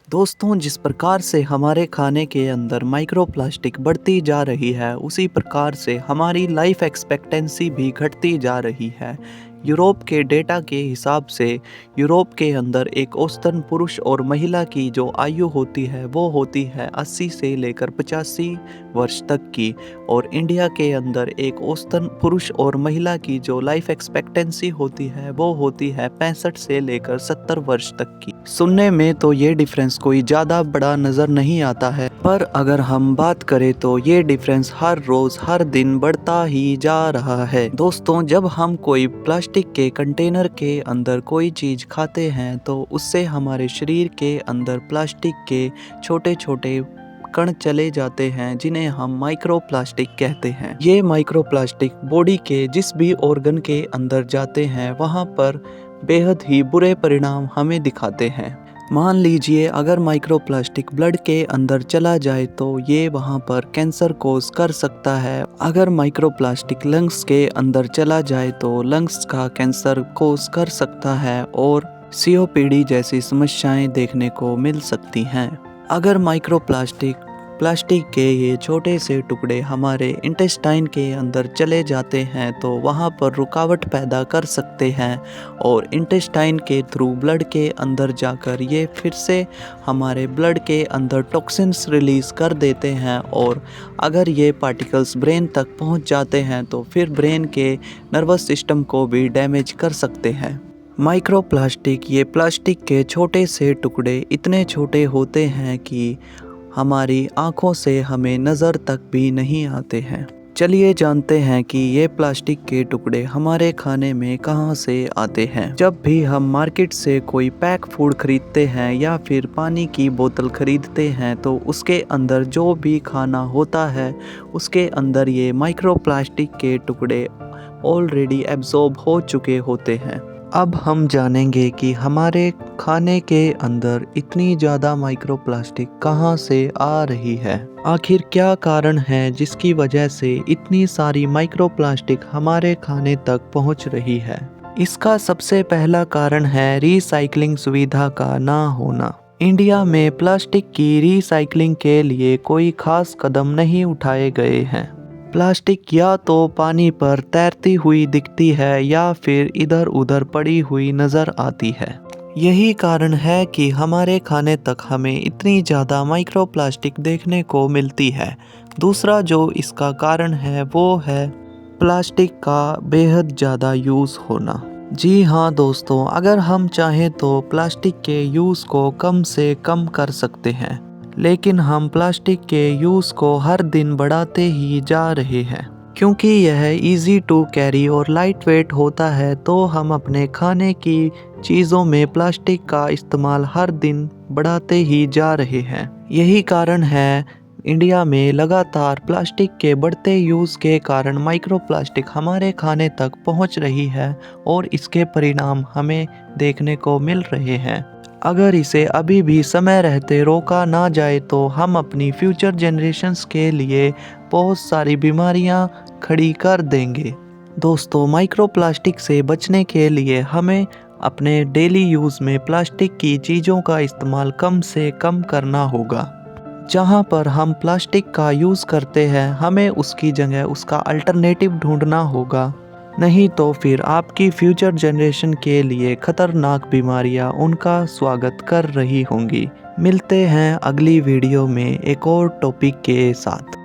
दोस्तों, जिस प्रकार से हमारे खाने के अंदर माइक्रो प्लास्टिक बढ़ती जा रही है, उसी प्रकार से हमारी लाइफ एक्सपेक्टेंसी भी घटती जा रही है। यूरोप के डेटा के हिसाब से यूरोप के अंदर एक औसतन पुरुष और महिला की जो आयु होती है वो होती है 80 से लेकर 85 वर्ष तक की, और इंडिया के अंदर एक औसतन पुरुष और महिला की जो लाइफ एक्सपेक्टेंसी होती है वो होती है 65 से लेकर 70 वर्ष तक की। सुनने में तो ये डिफरेंस कोई ज़्यादा बड़ा नज़र नहीं आता है, पर अगर हम बात करें तो ये डिफरेंस हर रोज़ हर दिन बढ़ता ही जा रहा है। दोस्तों, जब हम कोई प्लास्टिक के कंटेनर के अंदर कोई चीज़ खाते हैं तो उससे हमारे शरीर के अंदर प्लास्टिक के छोटे छोटे कण चले जाते हैं, जिन्हें हम माइक्रो प्लास्टिक कहते हैं। ये माइक्रो प्लास्टिक बॉडी के जिस भी ऑर्गन के अंदर जाते हैं वहाँ पर बेहद ही बुरे परिणाम हमें दिखाते हैं। मान लीजिए अगर माइक्रो प्लास्टिक ब्लड के अंदर चला जाए तो ये वहाँ पर कैंसर कोज कर सकता है। अगर माइक्रो प्लास्टिक लंग्स के अंदर चला जाए तो लंग्स का कैंसर कोज कर सकता है और COPD जैसी समस्याएं देखने को मिल सकती हैं। अगर माइक्रो प्लास्टिक के ये छोटे से टुकड़े हमारे इंटेस्टाइन के अंदर चले जाते हैं तो वहाँ पर रुकावट पैदा कर सकते हैं और इंटेस्टाइन के थ्रू ब्लड के अंदर जाकर ये फिर से हमारे ब्लड के अंदर टॉक्सिन्स रिलीज़ कर देते हैं, और अगर ये पार्टिकल्स ब्रेन तक पहुँच जाते हैं तो फिर ब्रेन के नर्वस सिस्टम को भी डैमेज कर सकते हैं। माइक्रो प्लास्टिक ये प्लास्टिक के छोटे से टुकड़े इतने छोटे होते हैं कि हमारी आँखों से हमें नज़र तक भी नहीं आते हैं। चलिए जानते हैं कि ये प्लास्टिक के टुकड़े हमारे खाने में कहाँ से आते हैं। जब भी हम मार्केट से कोई पैक फूड खरीदते हैं या फिर पानी की बोतल खरीदते हैं तो उसके अंदर जो भी खाना होता है उसके अंदर ये माइक्रो प्लास्टिक के टुकड़े ऑलरेडी एब्जॉर्ब हो चुके होते हैं। अब हम जानेंगे कि हमारे खाने के अंदर इतनी ज़्यादा माइक्रो प्लास्टिक कहाँ से आ रही है। आखिर क्या कारण है जिसकी वजह से इतनी सारी माइक्रो प्लास्टिक हमारे खाने तक पहुँच रही है। इसका सबसे पहला कारण है रिसाइकलिंग सुविधा का ना होना। इंडिया में प्लास्टिक की रिसाइकलिंग के लिए कोई खास कदम नहीं उठाए गए हैं। प्लास्टिक या तो पानी पर तैरती हुई दिखती है या फिर इधर उधर पड़ी हुई नज़र आती है। यही कारण है कि हमारे खाने तक हमें इतनी ज़्यादा माइक्रो प्लास्टिक देखने को मिलती है। दूसरा जो इसका कारण है वो है प्लास्टिक का बेहद ज़्यादा यूज़ होना। जी हाँ दोस्तों, अगर हम चाहें तो प्लास्टिक के यूज़ को कम से कम कर सकते हैं, लेकिन हम प्लास्टिक के यूज़ को हर दिन बढ़ाते ही जा रहे हैं। क्योंकि यह इजी टू कैरी और लाइट वेट होता है तो हम अपने खाने की चीज़ों में प्लास्टिक का इस्तेमाल हर दिन बढ़ाते ही जा रहे हैं। यही कारण है इंडिया में लगातार प्लास्टिक के बढ़ते यूज़ के कारण माइक्रो प्लास्टिक हमारे खाने तक पहुंच रही है और इसके परिणाम हमें देखने को मिल रहे हैं। अगर इसे अभी भी समय रहते रोका ना जाए तो हम अपनी फ्यूचर जनरेशन्स के लिए बहुत सारी बीमारियां खड़ी कर देंगे। दोस्तों, माइक्रो प्लास्टिक से बचने के लिए हमें अपने डेली यूज़ में प्लास्टिक की चीज़ों का इस्तेमाल कम से कम करना होगा। जहां पर हम प्लास्टिक का यूज़ करते हैं हमें उसकी जगह उसका अल्टरनेटिव ढूंढना होगा, नहीं तो फिर आपकी फ्यूचर जनरेशन के लिए खतरनाक बीमारियां उनका स्वागत कर रही होंगी। मिलते हैं अगली वीडियो में एक और टॉपिक के साथ।